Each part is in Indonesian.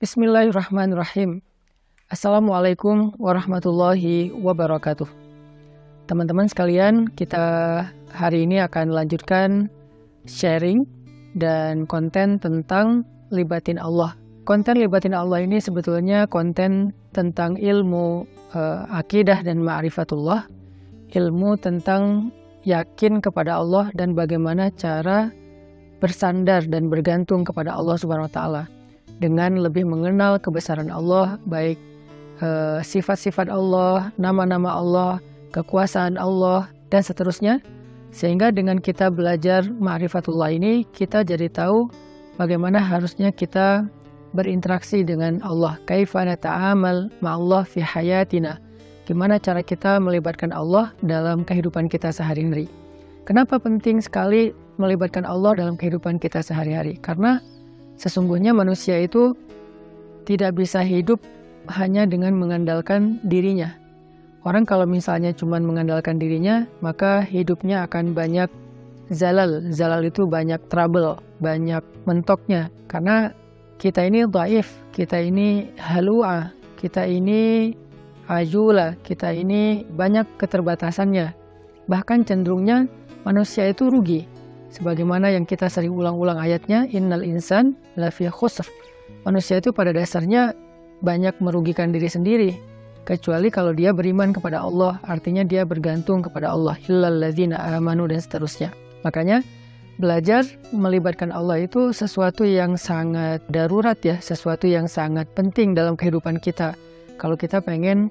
Bismillahirrahmanirrahim. Assalamualaikum warahmatullahi wabarakatuh. Teman-teman sekalian, kita hari ini akan lanjutkan sharing dan konten tentang libatin Allah. Konten libatin Allah ini sebetulnya konten tentang ilmu akidah dan ma'rifatullah, ilmu tentang yakin kepada Allah dan bagaimana cara bersandar dan bergantung kepada Allah Subhanahu wa Ta'ala dengan lebih mengenal kebesaran Allah, baik sifat-sifat Allah, nama-nama Allah, kekuasaan Allah, dan seterusnya. Sehingga dengan kita belajar ma'rifatullah ini, kita jadi tahu bagaimana harusnya kita berinteraksi dengan Allah. Kaifa nata'amal ma'allah fi hayatina. Gimana cara kita melibatkan Allah dalam kehidupan kita sehari-hari. Kenapa penting sekali melibatkan Allah dalam kehidupan kita sehari-hari? Karena sesungguhnya manusia itu tidak bisa hidup hanya dengan mengandalkan dirinya. Orang kalau misalnya cuma mengandalkan dirinya, maka hidupnya akan banyak zalal. Zalal itu banyak trouble, banyak mentoknya. Karena kita ini dhaif, kita ini halu'ah, kita ini ajula, kita ini banyak keterbatasannya. Bahkan cenderungnya manusia itu rugi. Sebagaimana yang kita sering ulang-ulang ayatnya, innal insan lafi khusr. Manusia itu pada dasarnya banyak merugikan diri sendiri, kecuali kalau dia beriman kepada Allah, artinya dia bergantung kepada Allah, illal ladzina amanu, dan seterusnya. Makanya belajar melibatkan Allah itu sesuatu yang sangat darurat ya, sesuatu yang sangat penting dalam kehidupan kita. Kalau kita pengen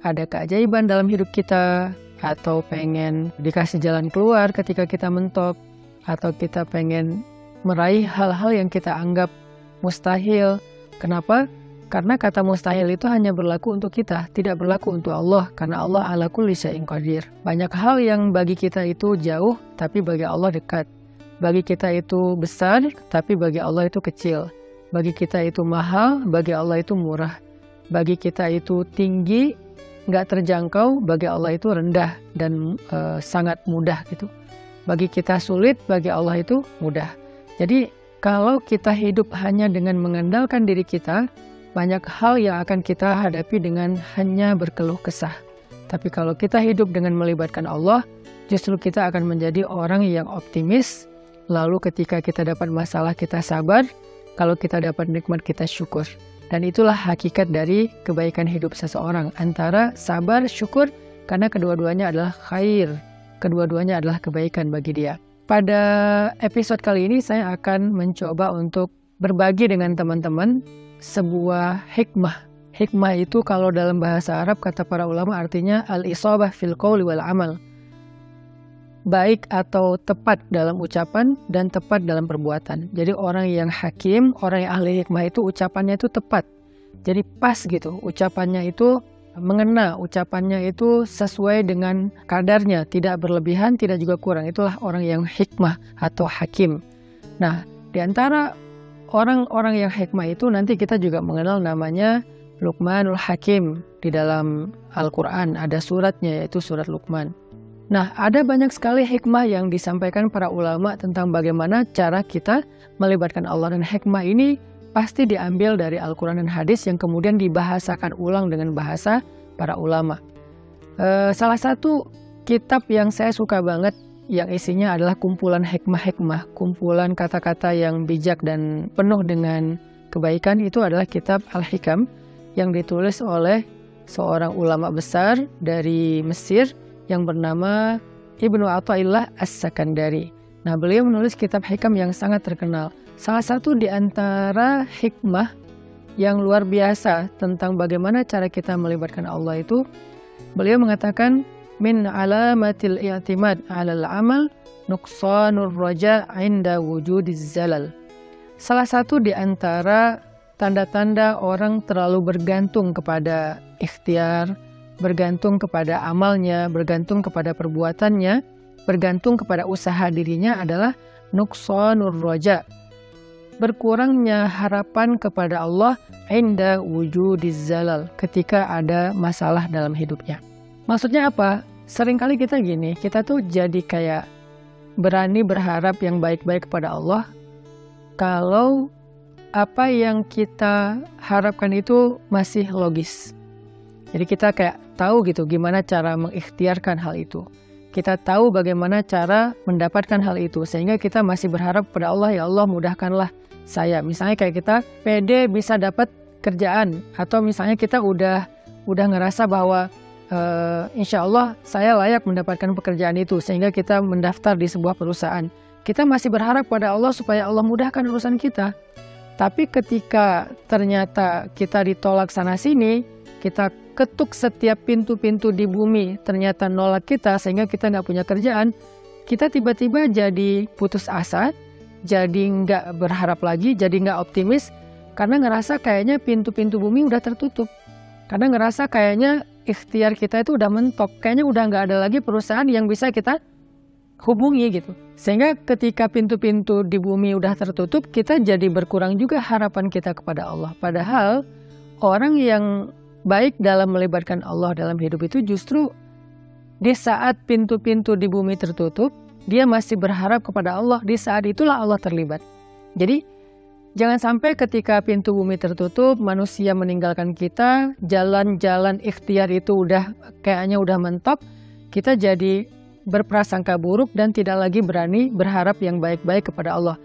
ada keajaiban dalam hidup kita, atau pengen dikasih jalan keluar ketika kita mentok, atau kita pengen meraih hal-hal yang kita anggap mustahil. Kenapa? Karena kata mustahil itu hanya berlaku untuk kita, tidak berlaku untuk Allah, karena Allah ala kulli syai'in qadir. Banyak hal yang bagi kita itu jauh, tapi bagi Allah dekat. Bagi kita itu besar, tapi bagi Allah itu kecil. Bagi kita itu mahal, bagi Allah itu murah. Bagi kita itu tinggi, nggak terjangkau, bagi Allah itu rendah dan sangat mudah gitu. Bagi kita sulit, bagi Allah itu mudah. Jadi kalau kita hidup hanya dengan mengandalkan diri kita, banyak hal yang akan kita hadapi dengan hanya berkeluh kesah. Tapi kalau kita hidup dengan melibatkan Allah, justru kita akan menjadi orang yang optimis. Lalu ketika kita dapat masalah, kita sabar. Kalau kita dapat nikmat, kita syukur. Dan itulah hakikat dari kebaikan hidup seseorang. Antara sabar, syukur, karena kedua-duanya adalah khair. Kedua-duanya adalah kebaikan bagi dia. Pada episode kali ini saya akan mencoba untuk berbagi dengan teman-teman sebuah hikmah. Hikmah itu kalau dalam bahasa Arab kata para ulama artinya al-isabah fil qawli wal amal. Baik atau tepat dalam ucapan dan tepat dalam perbuatan. Jadi orang yang hakim, orang yang ahli hikmah itu ucapannya itu tepat. Jadi pas gitu, ucapannya itu mengena, ucapannya itu sesuai dengan kadarnya, tidak berlebihan, tidak juga kurang. Itulah orang yang hikmah atau hakim. Nah, di antara orang-orang yang hikmah itu nanti kita juga mengenal namanya Luqmanul Hakim. Di dalam Al-Quran ada suratnya, yaitu surat Luqman. Nah, ada banyak sekali hikmah yang disampaikan para ulama tentang bagaimana cara kita melibatkan Allah, dan hikmah ini pasti diambil dari Al-Quran dan hadis yang kemudian dibahasakan ulang dengan bahasa para ulama. Salah satu kitab yang saya suka banget, yang isinya adalah kumpulan hikmah-hikmah, kumpulan kata-kata yang bijak dan penuh dengan kebaikan, itu adalah kitab Al-Hikam yang ditulis oleh seorang ulama besar dari Mesir yang bernama Ibnu Athaillah As-Sakandari. Nah, beliau menulis kitab hikam yang sangat terkenal. Salah satu di antara hikmah yang luar biasa tentang bagaimana cara kita melibatkan Allah itu, beliau mengatakan, min alamatil i'timad 'alal amal nuqsanur raja' 'inda wujudiz zalal. Salah satu di antara tanda-tanda orang terlalu bergantung kepada ikhtiar, bergantung kepada amalnya, bergantung kepada perbuatannya, bergantung kepada usaha dirinya adalah nuqsanur raja', berkurangnya harapan kepada Allah inda wujudiz zalal, ketika ada masalah dalam hidupnya. Maksudnya apa? Seringkali kita gini, kita tuh jadi kayak berani berharap yang baik-baik kepada Allah kalau apa yang kita harapkan itu masih logis. Jadi kita kayak tahu gitu gimana cara mengikhtiarkan hal itu. Kita tahu bagaimana cara mendapatkan hal itu, sehingga kita masih berharap pada Allah, ya Allah mudahkanlah saya. Misalnya kayak kita pede bisa dapat kerjaan, atau misalnya kita udah ngerasa bahwa insya Allah saya layak mendapatkan pekerjaan itu, sehingga kita mendaftar di sebuah perusahaan. Kita masih berharap pada Allah supaya Allah mudahkan urusan kita. Tapi ketika ternyata kita ditolak sana-sini, kita ketuk setiap pintu-pintu di bumi, ternyata nolak kita sehingga kita nggak punya kerjaan, kita tiba-tiba jadi putus asa, jadi nggak berharap lagi, jadi nggak optimis, karena ngerasa kayaknya pintu-pintu bumi udah tertutup. Karena ngerasa kayaknya ikhtiar kita itu udah mentok, kayaknya udah nggak ada lagi perusahaan yang bisa kita hubungi gitu. Sehingga ketika pintu-pintu di bumi udah tertutup, kita jadi berkurang juga harapan kita kepada Allah. Padahal orang yang baik dalam melibatkan Allah dalam hidup itu justru di saat pintu-pintu di bumi tertutup, dia masih berharap kepada Allah, di saat itulah Allah terlibat. Jadi jangan sampai ketika pintu bumi tertutup, manusia meninggalkan kita, jalan-jalan ikhtiar itu kayaknya udah mentok, kita jadi berprasangka buruk dan tidak lagi berani berharap yang baik-baik kepada Allah.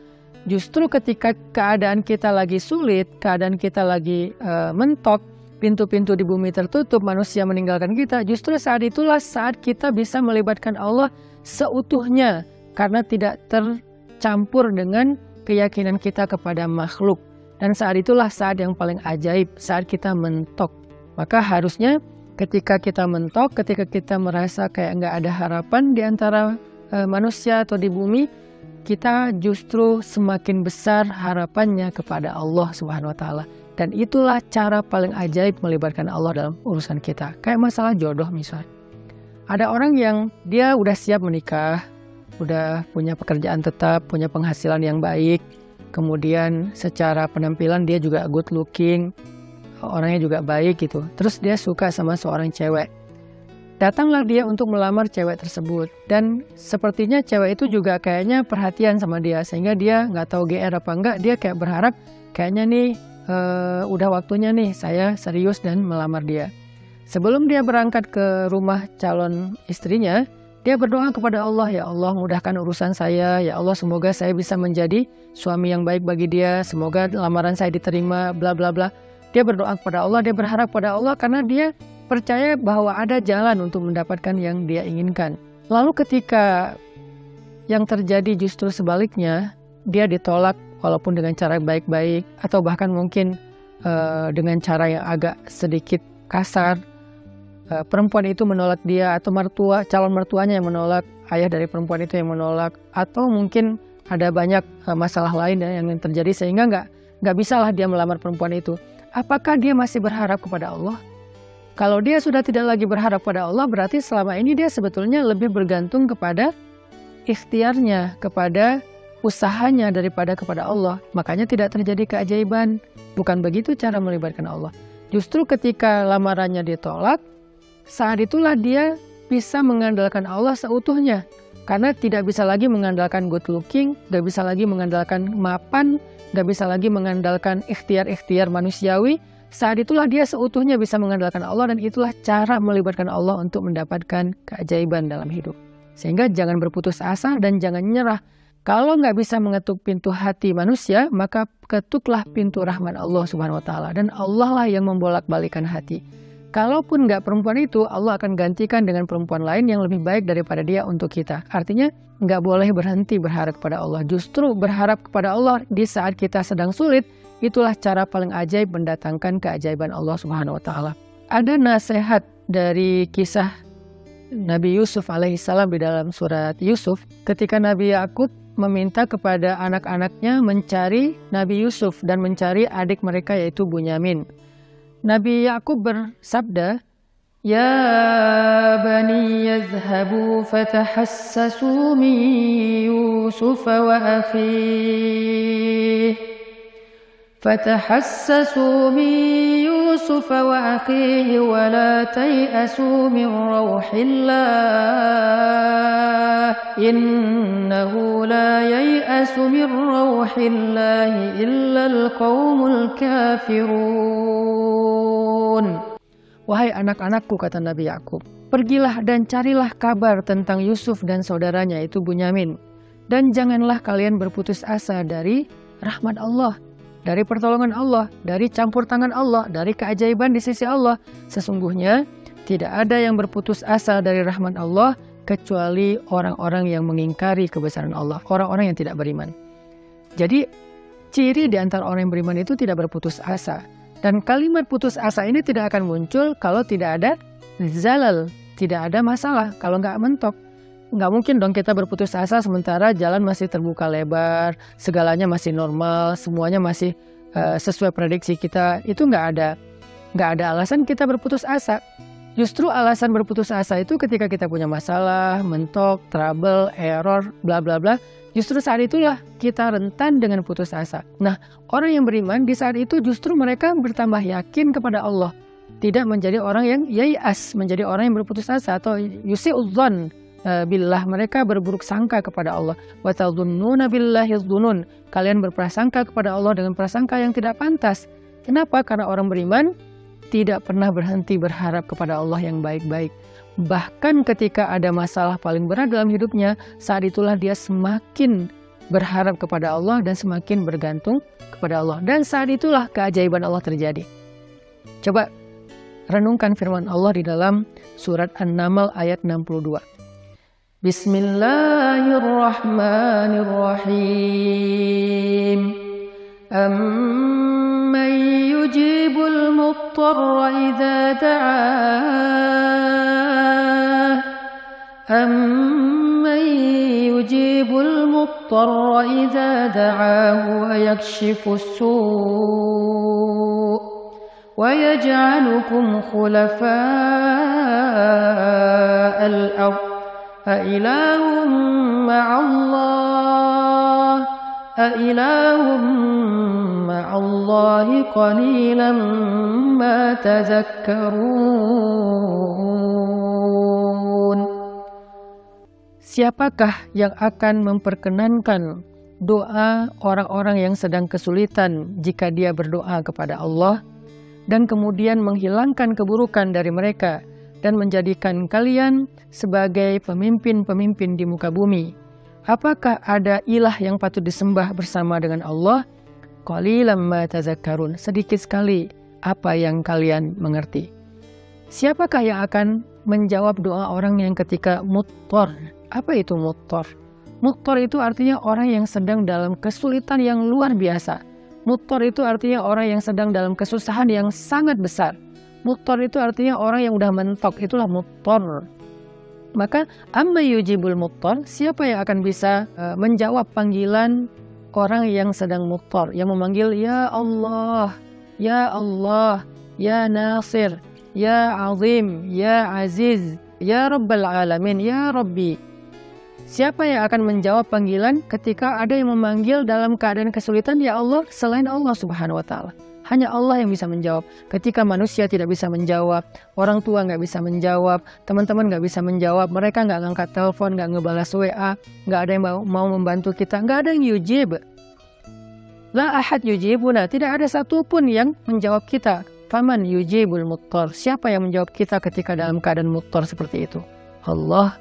Justru ketika keadaan kita lagi sulit, keadaan kita lagi mentok, pintu-pintu di bumi tertutup, manusia meninggalkan kita, justru saat itulah saat kita bisa melibatkan Allah seutuhnya, karena tidak tercampur dengan keyakinan kita kepada makhluk. Dan saat itulah saat yang paling ajaib, saat kita mentok. Maka harusnya ketika kita mentok, ketika kita merasa kayak nggak ada harapan di antara manusia atau di bumi, kita justru semakin besar harapannya kepada Allah Subhanahu wa Ta'ala. Dan itulah cara paling ajaib melibatkan Allah dalam urusan kita. Kayak masalah jodoh misalnya. Ada orang yang dia udah siap menikah, udah punya pekerjaan tetap, punya penghasilan yang baik, kemudian secara penampilan dia juga good looking, orangnya juga baik gitu. Terus dia suka sama seorang cewek. Datanglah dia untuk melamar cewek tersebut. Dan sepertinya cewek itu juga kayaknya perhatian sama dia, sehingga dia nggak tahu GR apa enggak, dia kayak berharap kayaknya nih udah waktunya nih saya serius dan melamar dia. Sebelum dia berangkat ke rumah calon istrinya, dia berdoa kepada Allah, ya Allah mudahkan urusan saya, ya Allah semoga saya bisa menjadi suami yang baik bagi dia, semoga lamaran saya diterima, bla bla bla. Dia berdoa kepada Allah, dia berharap pada Allah karena dia percaya bahwa ada jalan untuk mendapatkan yang dia inginkan. Lalu ketika yang terjadi justru sebaliknya, dia ditolak walaupun dengan cara baik-baik, atau bahkan mungkin dengan cara yang agak sedikit kasar. Perempuan itu menolak dia, atau calon mertuanya yang menolak, ayah dari perempuan itu yang menolak, atau mungkin ada banyak masalah lain yang terjadi sehingga nggak bisalah dia melamar perempuan itu. Apakah dia masih berharap kepada Allah? Kalau dia sudah tidak lagi berharap pada Allah, berarti selama ini dia sebetulnya lebih bergantung kepada ikhtiarnya, kepada usahanya daripada kepada Allah. Makanya tidak terjadi keajaiban. Bukan begitu cara melibatkan Allah. Justru ketika lamarannya ditolak, saat itulah dia bisa mengandalkan Allah seutuhnya. Karena tidak bisa lagi mengandalkan good looking, gak bisa lagi mengandalkan mapan, gak bisa lagi mengandalkan ikhtiar-ikhtiar manusiawi. Saat itulah dia seutuhnya bisa mengandalkan Allah, dan itulah cara melibatkan Allah untuk mendapatkan keajaiban dalam hidup. Sehingga jangan berputus asa dan jangan nyerah. Kalau nggak bisa mengetuk pintu hati manusia, maka ketuklah pintu rahmat Allah Subhanahu wa Ta'ala. Dan Allah lah yang membolak-balikan hati. Kalaupun nggak perempuan itu, Allah akan gantikan dengan perempuan lain yang lebih baik daripada dia untuk kita. Artinya nggak boleh berhenti berharap kepada Allah. Justru berharap kepada Allah di saat kita sedang sulit, itulah cara paling ajaib mendatangkan keajaiban Allah Subhanahu wa Ta'ala. Ada nasihat dari kisah Nabi Yusuf alaihissalam di dalam surat Yusuf, ketika Nabi Yakub meminta kepada anak-anaknya mencari Nabi Yusuf dan mencari adik mereka yaitu Bunyamin. Nabi Yakub bersabda, "Ya bani yazhabu fatahassasu min Yusuf wa akhihi فتحسسوا من يوسف وأخيه ولا تيأسوا من روح الله إنه لا ييأس من روح الله إلا القوم الكافرون. Wahai anak-anakku, kata Nabi Yakub, pergilah dan carilah kabar tentang Yusuf dan saudaranya itu Bunyamin, dan janganlah kalian berputus asa dari rahmat Allah, dari pertolongan Allah, dari campur tangan Allah, dari keajaiban di sisi Allah. Sesungguhnya tidak ada yang berputus asa dari rahmat Allah kecuali orang-orang yang mengingkari kebesaran Allah, orang-orang yang tidak beriman. Jadi ciri di antara orang yang beriman itu tidak berputus asa. Dan kalimat putus asa ini tidak akan muncul kalau tidak ada zalal, tidak ada masalah, kalau nggak mentok. Nggak mungkin dong kita berputus asa sementara jalan masih terbuka lebar, segalanya masih normal, semuanya masih sesuai prediksi kita. Itu nggak ada alasan kita berputus asa. Justru alasan berputus asa itu ketika kita punya masalah, mentok, trouble, error, bla bla bla. Justru saat itulah kita rentan dengan putus asa. Nah, orang yang beriman di saat itu justru mereka bertambah yakin kepada Allah. Tidak menjadi orang yang yai'as, menjadi orang yang berputus asa atau yusi'udzan billah, mereka berburuk sangka kepada Allah. Wa tadhunnuna billahi dzunun, kalian berprasangka kepada Allah dengan prasangka yang tidak pantas. Kenapa? Karena orang beriman tidak pernah berhenti berharap kepada Allah yang baik-baik. Bahkan ketika ada masalah paling berat dalam hidupnya, saat itulah dia semakin berharap kepada Allah dan semakin bergantung kepada Allah. Dan saat itulah keajaiban Allah terjadi. Coba renungkan firman Allah di dalam surat An-Naml ayat 62. Bismillahirrahmanirrahim. Amman yujibul muttarra idza da'ah, amman yujibul muttarra idza da'ahu wa yakshifus su' wa yaj'alukum khulafa'al ardh أإله مع الله قليلا ما تذكرون. Siapakah yang akan memperkenankan doa orang-orang yang sedang kesulitan jika dia berdoa kepada Allah dan kemudian menghilangkan keburukan dari mereka dan menjadikan kalian sebagai pemimpin-pemimpin di muka bumi? Apakah ada ilah yang patut disembah bersama dengan Allah? Qalilan ma tazakkarun, sedikit sekali apa yang kalian mengerti. Siapakah yang akan menjawab doa orang yang ketika muttar? Apa itu muttar? Muttar itu artinya orang yang sedang dalam kesulitan yang luar biasa. Muttar itu artinya orang yang sedang dalam kesusahan yang sangat besar. Muttar itu artinya orang yang udah mentok, itulah muttar. Maka amma yujibul muttar, siapa yang akan bisa menjawab panggilan orang yang sedang muttar, yang memanggil ya Allah, ya Allah, ya Nasir, ya Azim, ya Aziz, ya Rabbal Alamin, ya Rabbi. Siapa yang akan menjawab panggilan ketika ada yang memanggil dalam keadaan kesulitan ya Allah selain Allah Subhanahu wa Ta'ala? Hanya Allah yang bisa menjawab. Ketika manusia tidak bisa menjawab, orang tua nggak bisa menjawab, teman-teman nggak bisa menjawab, mereka nggak ngangkat telepon, nggak ngebalas WA, nggak ada yang mau membantu kita, nggak ada yang yujib. La ahad yujibuna, tidak ada satupun yang menjawab kita. Faman yujibul muttar, siapa yang menjawab kita ketika dalam keadaan muttar seperti itu? Allah.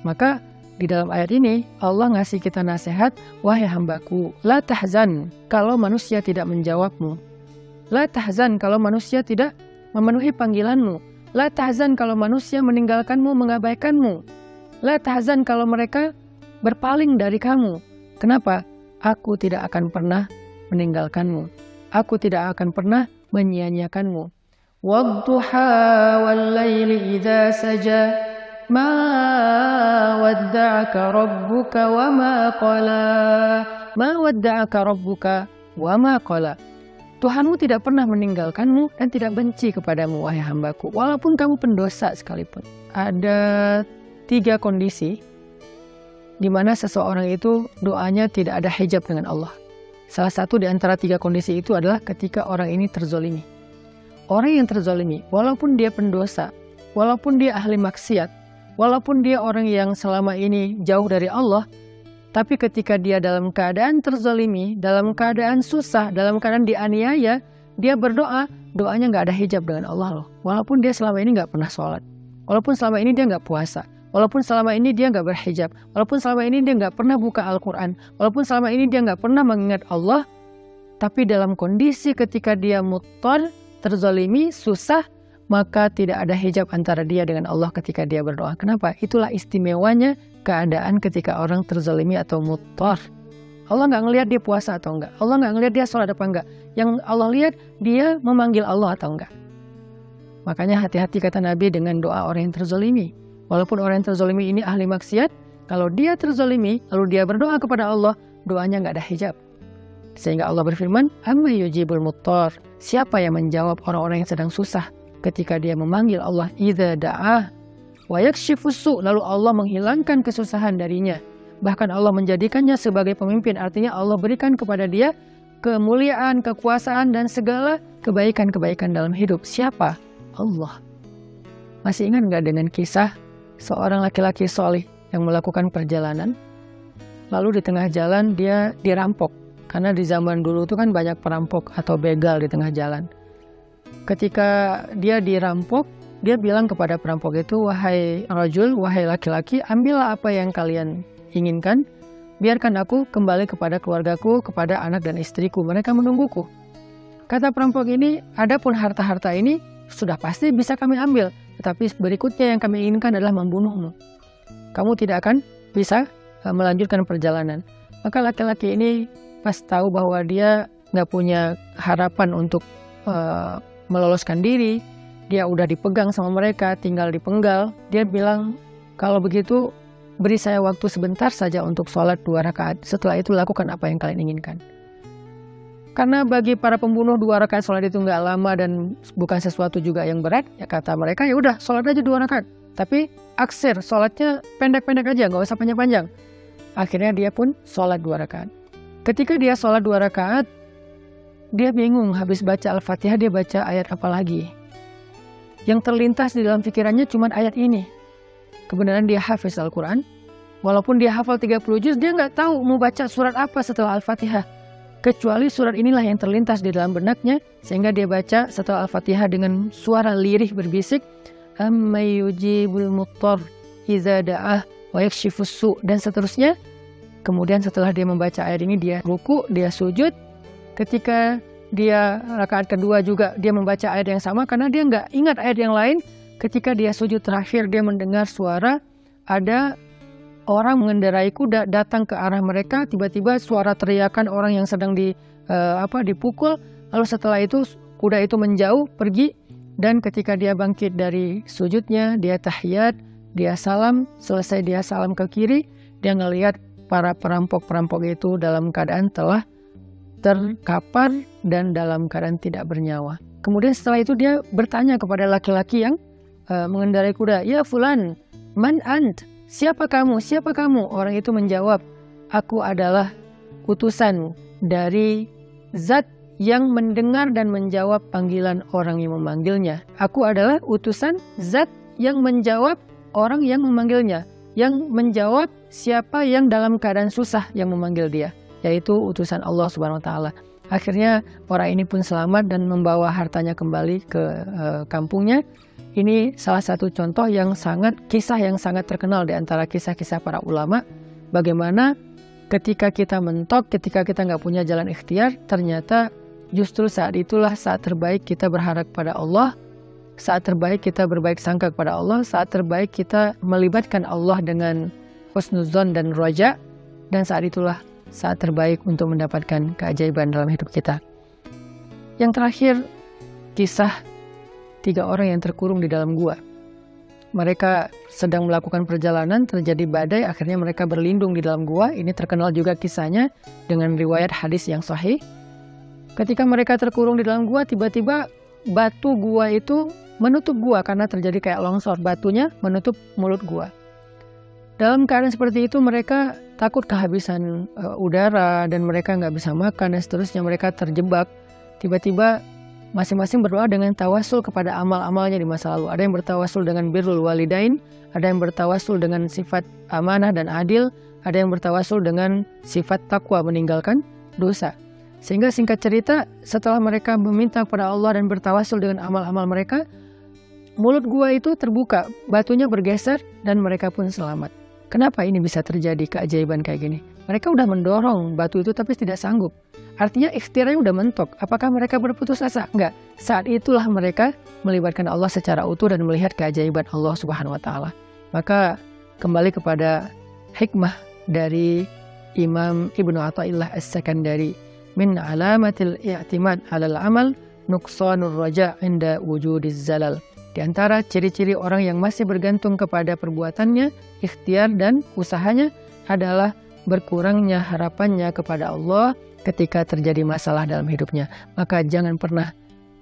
Maka di dalam ayat ini Allah ngasih kita nasihat, wahai hambaku, la tahzan kalau manusia tidak menjawabmu. La tahzan kalau manusia tidak memenuhi panggilanmu. La tahzan kalau manusia meninggalkanmu, mengabaikanmu. La tahzan kalau mereka berpaling dari kamu. Kenapa? Aku tidak akan pernah meninggalkanmu. Aku tidak akan pernah menyia-nyiakanmu. Wadduha wal laili idza saja. Ma wadda'aka rabbuka wa ma qala. Ma wadda'aka rabbuka wa ma qala. Tuhanmu tidak pernah meninggalkanmu dan tidak benci kepadamu, wahai hambaku, walaupun kamu pendosa sekalipun. Ada 3 kondisi di mana seseorang itu doanya tidak ada hijab dengan Allah. Salah satu di antara 3 kondisi itu adalah ketika orang ini terzolimi. Orang yang terzolimi, walaupun dia pendosa, walaupun dia ahli maksiat, walaupun dia orang yang selama ini jauh dari Allah, tapi ketika dia dalam keadaan terzolimi, dalam keadaan susah, dalam keadaan dianiaya, dia berdoa, doanya nggak ada hijab dengan Allah loh. Walaupun dia selama ini nggak pernah sholat, walaupun selama ini dia nggak puasa, walaupun selama ini dia nggak berhijab, walaupun selama ini dia nggak pernah buka Al-Quran, walaupun selama ini dia nggak pernah mengingat Allah, tapi dalam kondisi ketika dia muttar, terzolimi, susah, maka tidak ada hijab antara dia dengan Allah ketika dia berdoa. Kenapa? Itulah istimewanya keadaan ketika orang terzolimi atau muttar. Allah nggak ngelihat dia puasa atau enggak, Allah nggak ngelihat dia sholat apa enggak. Yang Allah lihat dia memanggil Allah atau enggak. Makanya hati-hati kata Nabi dengan doa orang yang terzolimi. Walaupun orang yang terzolimi ini ahli maksiat, kalau dia terzolimi, lalu dia berdoa kepada Allah, doanya nggak ada hijab. Sehingga Allah berfirman, amma yujibul muttar. Siapa yang menjawab orang-orang yang sedang susah ketika dia memanggil Allah, idza da'ah wa yakshifus su', lalu Allah menghilangkan kesusahan darinya. Bahkan Allah menjadikannya sebagai pemimpin, artinya Allah berikan kepada dia kemuliaan, kekuasaan, dan segala kebaikan-kebaikan dalam hidup. Siapa? Allah. Masih ingat nggak dengan kisah seorang laki-laki solih yang melakukan perjalanan, lalu di tengah jalan dia dirampok. Karena di zaman dulu itu kan banyak perampok atau begal di tengah jalan. Ketika dia dirampok, dia bilang kepada perampok itu, wahai rajul, wahai laki-laki, ambillah apa yang kalian inginkan, biarkan aku kembali kepada keluargaku, kepada anak dan istriku, mereka menungguku. Kata perampok ini, adapun harta-harta ini sudah pasti bisa kami ambil, tetapi berikutnya yang kami inginkan adalah membunuhmu. Kamu tidak akan bisa melanjutkan perjalanan. Maka laki-laki ini pas tahu bahwa dia nggak punya harapan untuk meloloskan diri, dia udah dipegang sama mereka, tinggal dipenggal, dia bilang, kalau begitu beri saya waktu sebentar saja untuk sholat 2 rakaat, setelah itu lakukan apa yang kalian inginkan. Karena bagi para pembunuh 2 rakaat sholat itu nggak lama dan bukan sesuatu juga yang berat, ya kata mereka, ya udah sholat aja 2 rakaat. Tapi aksir, sholatnya pendek-pendek aja, nggak usah panjang-panjang. Akhirnya dia pun sholat 2 rakaat. Ketika dia sholat 2 rakaat, dia bingung, habis baca Al-Fatihah dia baca ayat apa lagi. Yang terlintas di dalam pikirannya cuma ayat ini. Kebenaran dia hafiz Al-Quran, walaupun dia hafal 30 juz, dia nggak tahu mau baca surat apa setelah Al-Fatihah. Kecuali surat inilah yang terlintas di dalam benaknya, sehingga dia baca setelah Al-Fatihah dengan suara lirih berbisik, amma yujibul muttar idza da'ah wa yakshifus su', dan seterusnya. Kemudian setelah dia membaca ayat ini, dia ruku, dia sujud. Ketika dia rakaat kedua juga dia membaca ayat yang sama, karena dia nggak ingat ayat yang lain. Ketika dia sujud terakhir, dia mendengar suara ada orang mengendarai kuda datang ke arah mereka, tiba-tiba suara teriakan orang yang sedang dipukul. Lalu setelah itu kuda itu menjauh pergi, dan ketika dia bangkit dari sujudnya, dia tahiyat, dia salam, selesai dia salam ke kiri, dia ngelihat para perampok-perampok itu dalam keadaan telah terkapar dan dalam keadaan tidak bernyawa. Kemudian setelah itu dia bertanya kepada laki-laki yang mengendarai kuda, ya fulan, man ant? Siapa kamu? Siapa kamu? Orang itu menjawab, aku adalah utusan dari Zat yang mendengar dan menjawab panggilan orang yang memanggilnya. Aku adalah utusan Zat yang menjawab orang yang memanggilnya. Yang menjawab siapa yang dalam keadaan susah yang memanggil dia, yaitu utusan Allah Subhanahu wa Ta'ala. Akhirnya orang ini pun selamat dan membawa hartanya kembali ke kampungnya. Ini salah satu contoh kisah yang sangat terkenal di antara kisah-kisah para ulama. Bagaimana ketika kita mentok, ketika kita nggak punya jalan ikhtiar, ternyata justru saat itulah saat terbaik kita berharap pada Allah, saat terbaik kita berbaik sangka kepada Allah, saat terbaik kita melibatkan Allah dengan husnuzon dan roja, dan saat itulah saat terbaik untuk mendapatkan keajaiban dalam hidup kita. Yang terakhir, kisah 3 orang yang terkurung di dalam gua. Mereka sedang melakukan perjalanan, terjadi badai, akhirnya mereka berlindung di dalam gua. Ini terkenal juga kisahnya dengan riwayat hadis yang sahih. Ketika mereka terkurung di dalam gua, tiba-tiba batu gua itu menutup gua karena terjadi kayak longsor. Batunya menutup mulut gua. Dalam keadaan seperti itu mereka takut kehabisan udara dan mereka nggak bisa makan dan seterusnya, mereka terjebak. Tiba-tiba masing-masing berdoa dengan tawasul kepada amal-amalnya di masa lalu. Ada yang bertawasul dengan birrul walidain, ada yang bertawasul dengan sifat amanah dan adil, ada yang bertawasul dengan sifat takwa meninggalkan dosa. Sehingga singkat cerita, setelah mereka meminta kepada Allah dan bertawasul dengan amal-amal mereka, mulut gua itu terbuka, batunya bergeser dan mereka pun selamat. Kenapa ini bisa terjadi keajaiban kayak gini? Mereka udah mendorong batu itu tapi tidak sanggup. Artinya ikhtiarnya udah mentok. Apakah mereka berputus asa? Enggak. Saat itulah mereka melibatkan Allah secara utuh dan melihat keajaiban Allah Subhanahu wa taala. Maka kembali kepada hikmah dari Imam Ibnu Athaillah As-Sakandari, min alamatil i'timad 'alal amal nuqsanur raja' inda wujudiz zalal. Di antara ciri-ciri orang yang masih bergantung kepada perbuatannya, ikhtiar dan usahanya adalah berkurangnya harapannya kepada Allah ketika terjadi masalah dalam hidupnya. Maka jangan pernah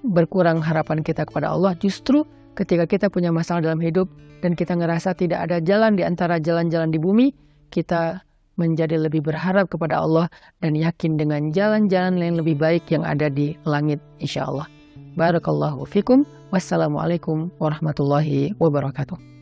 berkurang harapan kita kepada Allah. Justru ketika kita punya masalah dalam hidup dan kita ngerasa tidak ada jalan di antara jalan-jalan di bumi, kita menjadi lebih berharap kepada Allah dan yakin dengan jalan-jalan yang lebih baik yang ada di langit, insya Allah. Barakallahu fikum. Wassalamualaikum warahmatullahi wabarakatuh.